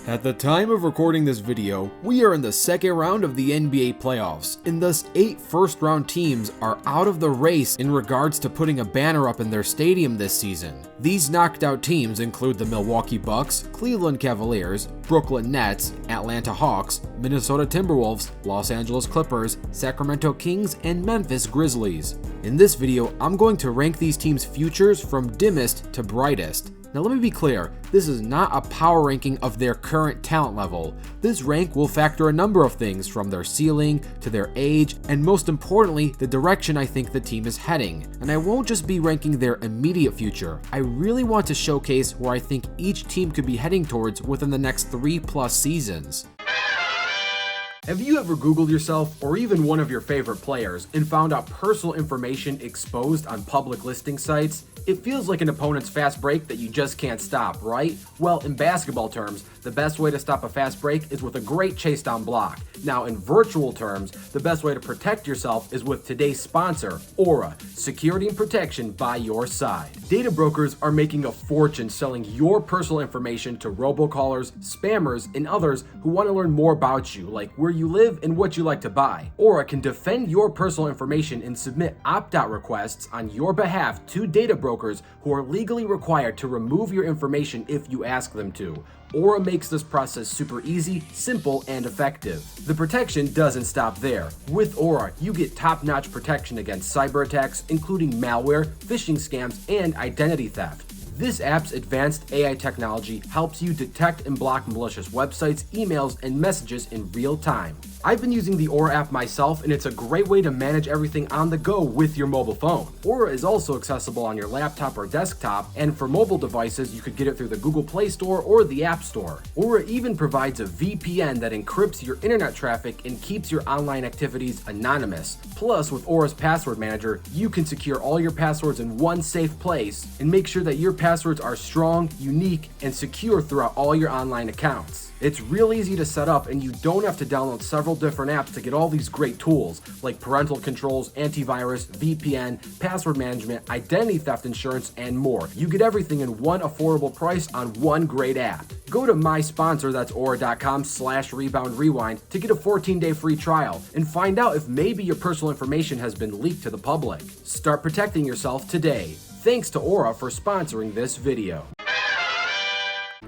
At the time of recording this video, we are in the second round of the NBA playoffs, and thus 8 first-round teams are out of the race in regards to putting a banner up in their stadium this season. These knocked out teams include the Milwaukee Bucks, Cleveland Cavaliers, Brooklyn Nets, Atlanta Hawks, Minnesota Timberwolves, Los Angeles Clippers, Sacramento Kings, and Memphis Grizzlies. In this video, I'm going to rank these teams' futures from dimmest to brightest. Now let me be clear, this is not a power ranking of their current talent level. This rank will factor a number of things from their ceiling to their age, and most importantly, the direction I think the team is heading. And I won't just be ranking their immediate future. I really want to showcase where I think each team could be heading towards within the next 3+ seasons. Have you ever Googled yourself or even one of your favorite players and found out personal information exposed on public listing sites? It feels like an opponent's fast break that you just can't stop, right? Well, in basketball terms, the best way to stop a fast break is with a great chase down block. Now, in virtual terms, the best way to protect yourself is with today's sponsor, Aura, security and protection by your side. Data brokers are making a fortune selling your personal information to robocallers, spammers, and others who want to learn more about you, like where you live and what you like to buy. Aura can defend your personal information and submit opt-out requests on your behalf to data brokers who are legally required to remove your information if you ask them to. Aura makes this process super easy, simple, and effective. The protection doesn't stop there. With Aura, you get top-notch protection against cyber attacks, including malware, phishing scams, and identity theft. This app's advanced AI technology helps you detect and block malicious websites, emails, and messages in real time. I've been using the Aura app myself, and it's a great way to manage everything on the go with your mobile phone. Aura is also accessible on your laptop or desktop, and for mobile devices, you could get it through the Google Play Store or the App Store. Aura even provides a VPN that encrypts your internet traffic and keeps your online activities anonymous. Plus, with Aura's password manager, you can secure all your passwords in one safe place and make sure that your passwords are strong, unique, and secure throughout all your online accounts. It's real easy to set up, and you don't have to download several different apps to get all these great tools like parental controls, antivirus, VPN, password management, identity theft insurance, and more. You get everything in one affordable price on one great app. Go to my sponsor, that's aura.com/reboundrewind, to get a 14-day free trial and find out if maybe your personal information has been leaked to the public. Start protecting yourself today. Thanks to Aura for sponsoring this video.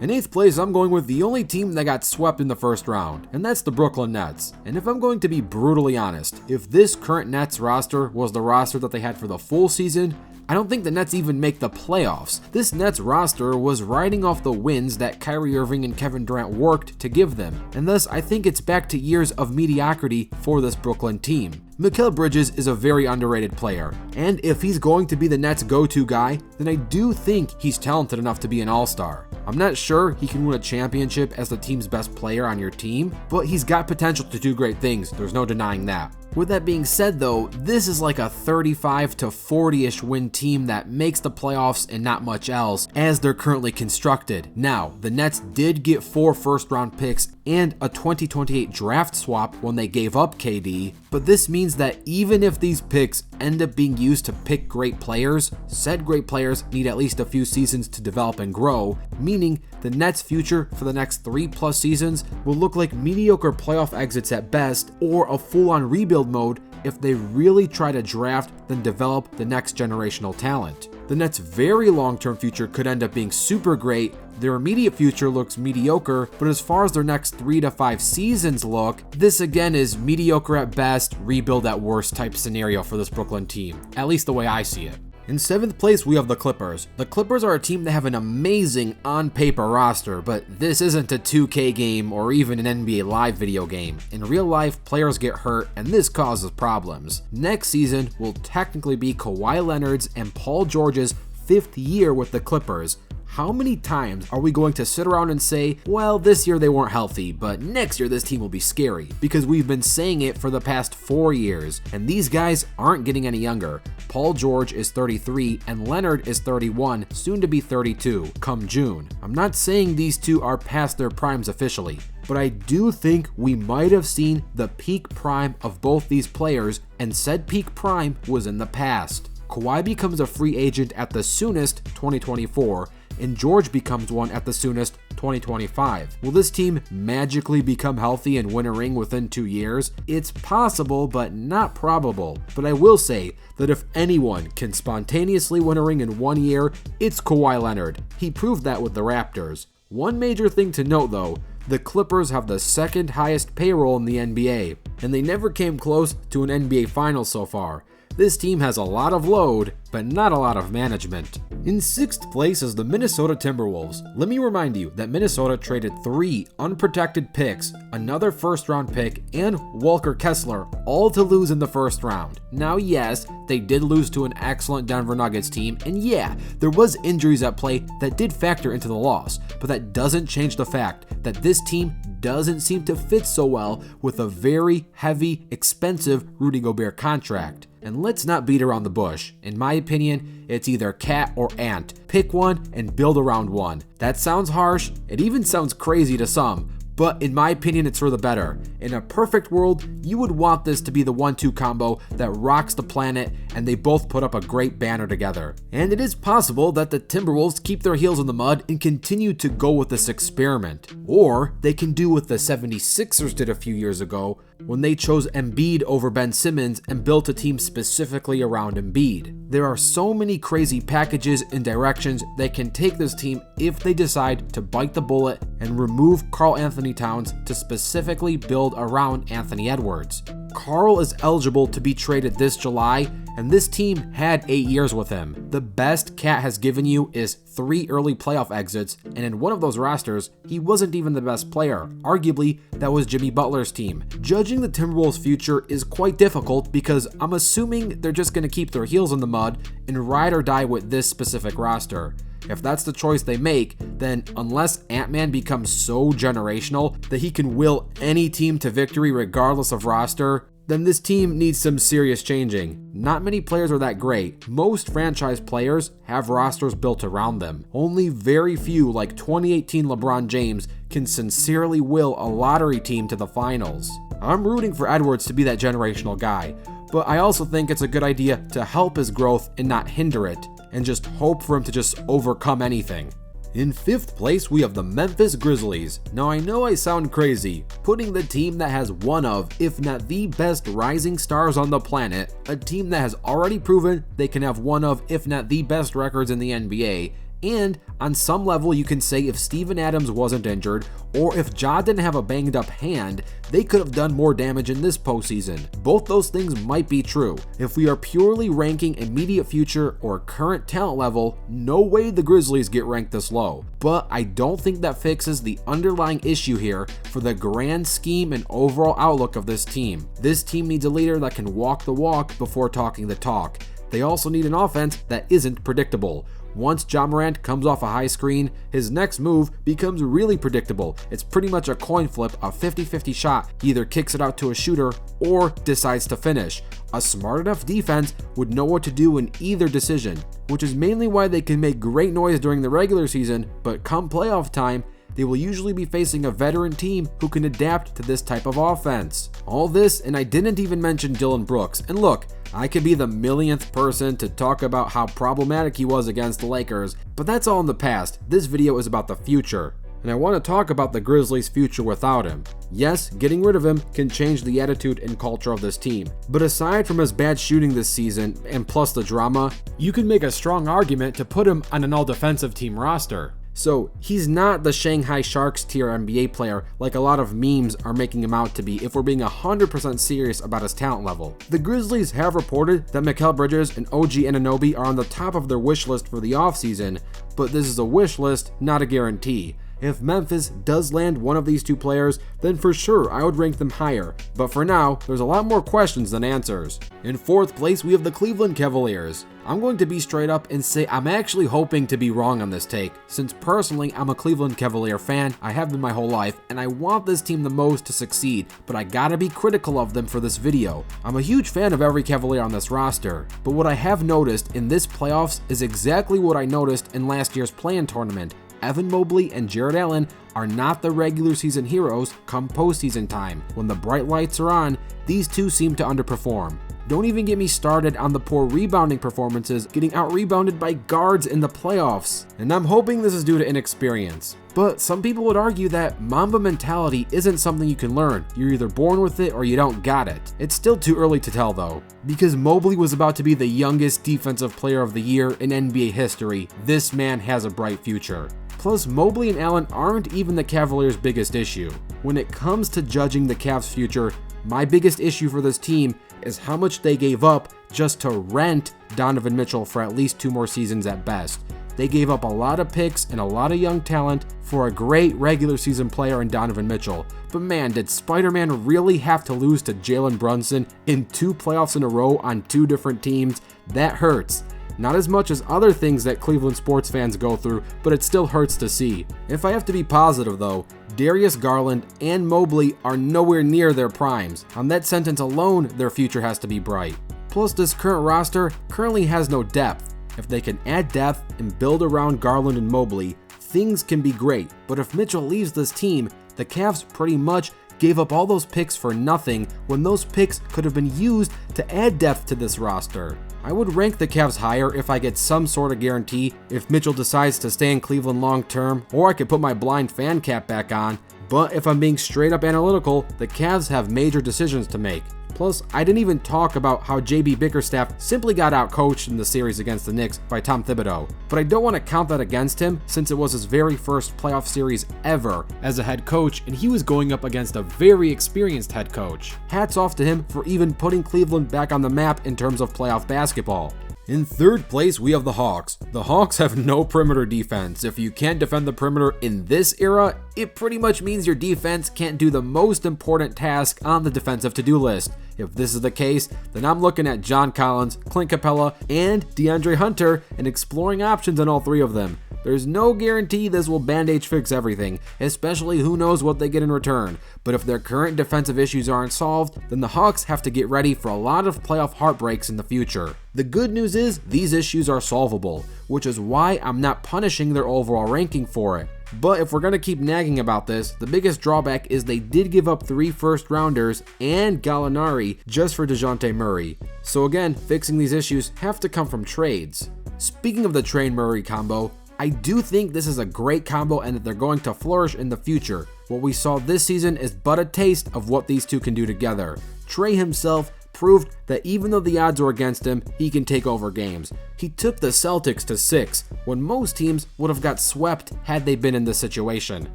In 8th place, I'm going with the only team that got swept in the first round, and that's the Brooklyn Nets. And if I'm going to be brutally honest, if this current Nets roster was the roster that they had for the full season, I don't think the Nets even make the playoffs. This Nets roster was riding off the wins that Kyrie Irving and Kevin Durant worked to give them, and thus I think it's back to years of mediocrity for this Brooklyn team. Mikal Bridges is a very underrated player, and if he's going to be the Nets' go-to guy, then I do think he's talented enough to be an all-star. I'm not sure he can win a championship as the team's best player on your team, but he's got potential to do great things, there's no denying that. With that being said though, this is like a 35 to 40-ish win team that makes the playoffs and not much else as they're currently constructed. Now, the Nets did get 4 first-round picks and a 2028 draft swap when they gave up KD, but this means that even if these picks end up being used to pick great players, said great players need at least a few seasons to develop and grow, meaning the Nets' future for the next 3+ seasons will look like mediocre playoff exits at best, or a full-on rebuild mode if they really try to draft then develop the next generational talent. The Nets' very long-term future could end up being super great. Their immediate future looks mediocre, but as far as their next 3 to 5 seasons look, this again is mediocre at best, rebuild at worst type scenario for this Brooklyn team, at least the way I see it. In 7th place, we have the Clippers. The Clippers are a team that have an amazing on-paper roster, but this isn't a 2K game or even an NBA Live video game. In real life, players get hurt, and this causes problems. Next season will technically be Kawhi Leonard's and Paul George's 5th year with the Clippers. How many times are we going to sit around and say, well, this year they weren't healthy, but next year this team will be scary? Because we've been saying it for the past 4 years, and these guys aren't getting any younger. Paul George is 33, and Leonard is 31, soon to be 32, come June. I'm not saying these two are past their primes officially, but I do think we might have seen the peak prime of both these players, and said peak prime was in the past. Kawhi becomes a free agent at the soonest 2024, and George becomes one at the soonest 2025. Will this team magically become healthy and win a ring within 2 years? It's possible, but not probable. But I will say that if anyone can spontaneously win a ring in 1 year, it's Kawhi Leonard. He proved that with the Raptors. One major thing to note though, the Clippers have the second highest payroll in the NBA, and they never came close to an NBA Finals so far. This team has a lot of load, but not a lot of management. In 6th place is the Minnesota Timberwolves. Let me remind you that Minnesota traded 3 unprotected picks, another first-round pick, and Walker Kessler, all to lose in the first round. Now yes, they did lose to an excellent Denver Nuggets team, and yeah, there was injuries at play that did factor into the loss, but that doesn't change the fact that this team doesn't seem to fit so well with a very heavy, expensive Rudy Gobert contract. And let's not beat around the bush. In my opinion, it's either cat or ant. Pick one and build around one. That sounds harsh, it even sounds crazy to some, but in my opinion, it's for the better. In a perfect world, you would want this to be the 1-2 combo that rocks the planet, and they both put up a great banner together. And it is possible that the Timberwolves keep their heels in the mud and continue to go with this experiment. Or they can do what the 76ers did a few years ago, when they chose Embiid over Ben Simmons and built a team specifically around Embiid. There are so many crazy packages and directions they can take this team if they decide to bite the bullet and remove Karl Anthony Towns to specifically build around Anthony Edwards. Karl is eligible to be traded this July, and this team had 8 years with him. The best Cat has given you is 3 early playoff exits, and in one of those rosters, he wasn't even the best player. Arguably, that was Jimmy Butler's team. Judging the Timberwolves' future is quite difficult because I'm assuming they're just going to keep their heels in the mud and ride or die with this specific roster. If that's the choice they make, then unless Ant-Man becomes so generational that he can will any team to victory regardless of roster, then this team needs some serious changing. Not many players are that great. Most franchise players have rosters built around them. Only very few, like 2018 LeBron James, can sincerely will a lottery team to the finals. I'm rooting for Edwards to be that generational guy, but I also think it's a good idea to help his growth and not hinder it, and just hope for him to just overcome anything. In 5th place, we have the Memphis Grizzlies. Now I know I sound crazy, putting the team that has one of, if not the best rising stars on the planet, a team that has already proven they can have one of, if not the best records in the NBA, and on some level you can say if Steven Adams wasn't injured, or if Ja didn't have a banged up hand, they could have done more damage in this postseason. Both those things might be true. If we are purely ranking immediate future or current talent level, no way the Grizzlies get ranked this low. But I don't think that fixes the underlying issue here for the grand scheme and overall outlook of this team. This team needs a leader that can walk the walk before talking the talk. They also need an offense that isn't predictable. Once Ja Morant comes off a high screen, his next move becomes really predictable. It's pretty much a coin flip, a 50-50 shot. He either kicks it out to a shooter or decides to finish. A smart enough defense would know what to do in either decision, which is mainly why they can make great noise during the regular season, but come playoff time, they will usually be facing a veteran team who can adapt to this type of offense. All this, and I didn't even mention Dillon Brooks. And look, I could be the millionth person to talk about how problematic he was against the Lakers, but that's all in the past. This video is about the future, and I want to talk about the Grizzlies' future without him. Yes, getting rid of him can change the attitude and culture of this team, but aside from his bad shooting this season, and plus the drama, you can make a strong argument to put him on an all-defensive team roster. So he's not the Shanghai Sharks tier NBA player like a lot of memes are making him out to be if we're being 100% serious about his talent level. The Grizzlies have reported that Mikal Bridges and OG Anunoby are on the top of their wish list for the offseason, but this is a wish list, not a guarantee. If Memphis does land one of these two players, then for sure I would rank them higher, but for now, there's a lot more questions than answers. In 4th place, we have the Cleveland Cavaliers. I'm going to be straight up and say I'm actually hoping to be wrong on this take, since personally I'm a Cleveland Cavalier fan, I have been my whole life, and I want this team the most to succeed, but I gotta be critical of them for this video. I'm a huge fan of every Cavalier on this roster, but what I have noticed in this playoffs is exactly what I noticed in last year's play-in tournament. Evan Mobley and Jared Allen are not the regular season heroes come postseason time. When the bright lights are on, these two seem to underperform. Don't even get me started on the poor rebounding performances, getting out-rebounded by guards in the playoffs. And I'm hoping this is due to inexperience. But some people would argue that Mamba mentality isn't something you can learn. You're either born with it or you don't got it. It's still too early to tell though. Because Mobley was about to be the youngest defensive player of the year in NBA history, this man has a bright future. Plus, Mobley and Allen aren't even the Cavaliers' biggest issue. When it comes to judging the Cavs' future, my biggest issue for this team is how much they gave up just to rent Donovan Mitchell for at least 2 more seasons at best. They gave up a lot of picks and a lot of young talent for a great regular season player in Donovan Mitchell. But man, did Spider-Man really have to lose to Jalen Brunson in 2 playoffs in a row on 2 different teams? That hurts. Not as much as other things that Cleveland sports fans go through, but it still hurts to see. If I have to be positive though, Darius Garland and Mobley are nowhere near their primes. On that sentence alone, their future has to be bright. Plus, this current roster currently has no depth. If they can add depth and build around Garland and Mobley, things can be great. But if Mitchell leaves this team, the Cavs pretty much gave up all those picks for nothing when those picks could have been used to add depth to this roster. I would rank the Cavs higher if I get some sort of guarantee if Mitchell decides to stay in Cleveland long term, or I could put my blind fan cap back on. But if I'm being straight up analytical, the Cavs have major decisions to make. Plus, I didn't even talk about how JB Bickerstaff simply got outcoached in the series against the Knicks by Tom Thibodeau. But I don't want to count that against him since it was his very first playoff series ever as a head coach, and he was going up against a very experienced head coach. Hats off to him for even putting Cleveland back on the map in terms of playoff basketball. In third place, we have the Hawks. The Hawks have no perimeter defense. If you can't defend the perimeter in this era, it pretty much means your defense can't do the most important task on the defensive to-do list. If this is the case, then I'm looking at John Collins, Clint Capella, and DeAndre Hunter and exploring options on all 3 of them. There's no guarantee this will bandage fix everything, especially who knows what they get in return. But if their current defensive issues aren't solved, then the Hawks have to get ready for a lot of playoff heartbreaks in the future. The good news is these issues are solvable, which is why I'm not punishing their overall ranking for it. But if we're going to keep nagging about this, the biggest drawback is they did give up 3 first-rounders and Gallinari just for DeJounte Murray. So again, fixing these issues have to come from trades. Speaking of the Trae-Murray combo, I do think this is a great combo and that they're going to flourish in the future. What we saw this season is but a taste of what these two can do together. Trae himself proved that even though the odds were against him, he can take over games. He took the Celtics to 6, when most teams would have got swept had they been in this situation.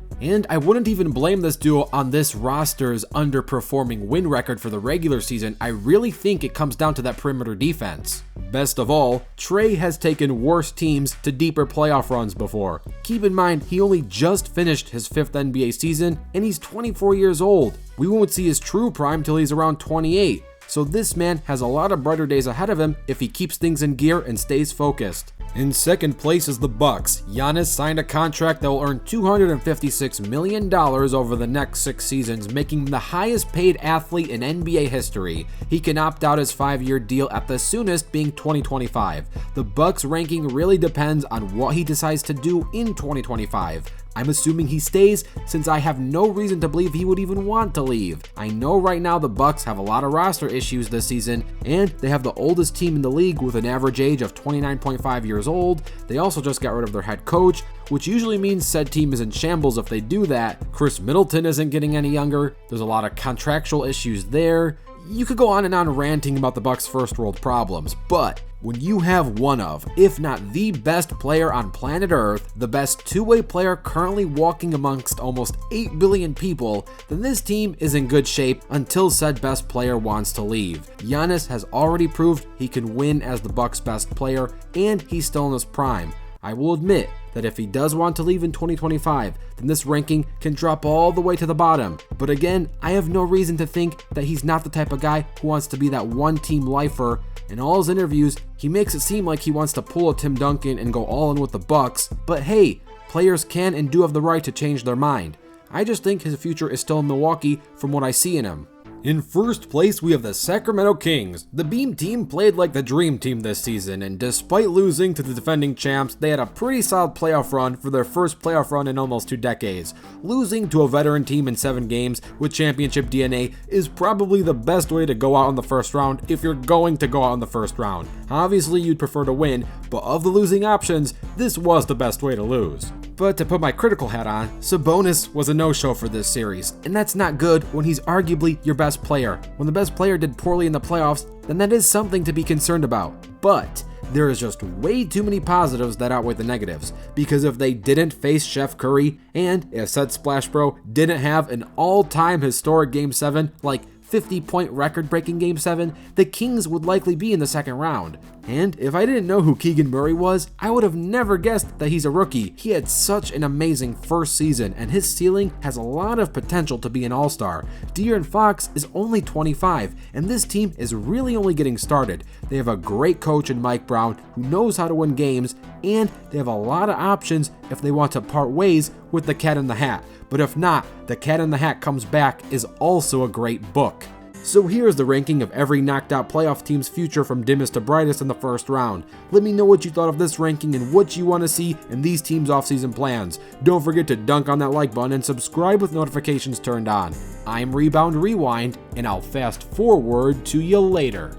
And I wouldn't even blame this duo on this roster's underperforming win record for the regular season. I really think it comes down to that perimeter defense. Best of all, Trae has taken worse teams to deeper playoff runs before. Keep in mind, he only just finished his 5th NBA season, and he's 24 years old. We won't see his true prime till he's around 28. So this man has a lot of brighter days ahead of him if he keeps things in gear and stays focused. In second place is the Bucks. Giannis signed a contract that will earn $256 million over the next 6 seasons, making him the highest paid athlete in NBA history. He can opt out his 5-year deal at the soonest being 2025. The Bucks ranking really depends on what he decides to do in 2025. I'm assuming he stays since I have no reason to believe he would even want to leave. I know right now the Bucks have a lot of roster issues this season, and they have the oldest team in the league with an average age of 29.5 years old. They also just got rid of their head coach, which usually means said team is in shambles if they do that. Chris Middleton isn't getting any younger. There's a lot of contractual issues there. You could go on and on ranting about the Bucks' first world problems, but when you have one of, if not the best player on planet Earth, the best two-way player currently walking amongst almost 8 billion people, then this team is in good shape until said best player wants to leave. Giannis has already proved he can win as the Bucks' best player, and he's still in his prime. I will admit that if he does want to leave in 2025, then this ranking can drop all the way to the bottom. But again, I have no reason to think that he's not the type of guy who wants to be that one-team lifer. In all his interviews, he makes it seem like he wants to pull a Tim Duncan and go all in with the Bucks. But hey, players can and do have the right to change their mind. I just think his future is still in Milwaukee from what I see in him. In first place, we have the Sacramento Kings. The Beam team played like the dream team this season, and despite losing to the defending champs, they had a pretty solid playoff run for their first playoff run in almost 2 decades. Losing to a veteran team in 7 games with championship DNA is probably the best way to go out in the first round if you're going to go out in the first round. Obviously, you'd prefer to win, but of the losing options, this was the best way to lose. But to put my critical hat on, Sabonis was a no-show for this series, and that's not good when he's arguably your best player. When the best player did poorly in the playoffs, then that is something to be concerned about. But there is just way too many positives that outweigh the negatives, because if they didn't face Chef Curry, and if said Splash Bro didn't have an all-time historic Game 7, like 50-point record-breaking Game 7, the Kings would likely be in the second round. And if I didn't know who Keegan Murray was, I would have never guessed that he's a rookie. He had such an amazing first season, and his ceiling has a lot of potential to be an all-star. De'Aaron Fox is only 25, and this team is really only getting started. They have a great coach in Mike Brown who knows how to win games, and they have a lot of options if they want to part ways with the Cat in the Hat. But if not, The Cat in the Hat Comes Back is also a great book. So here's the ranking of every knocked out playoff team's future from dimmest to brightest in the first round. Let me know what you thought of this ranking and what you want to see in these teams' offseason plans. Don't forget to dunk on that like button and subscribe with notifications turned on. I'm Rebound Rewind, and I'll fast forward to you later.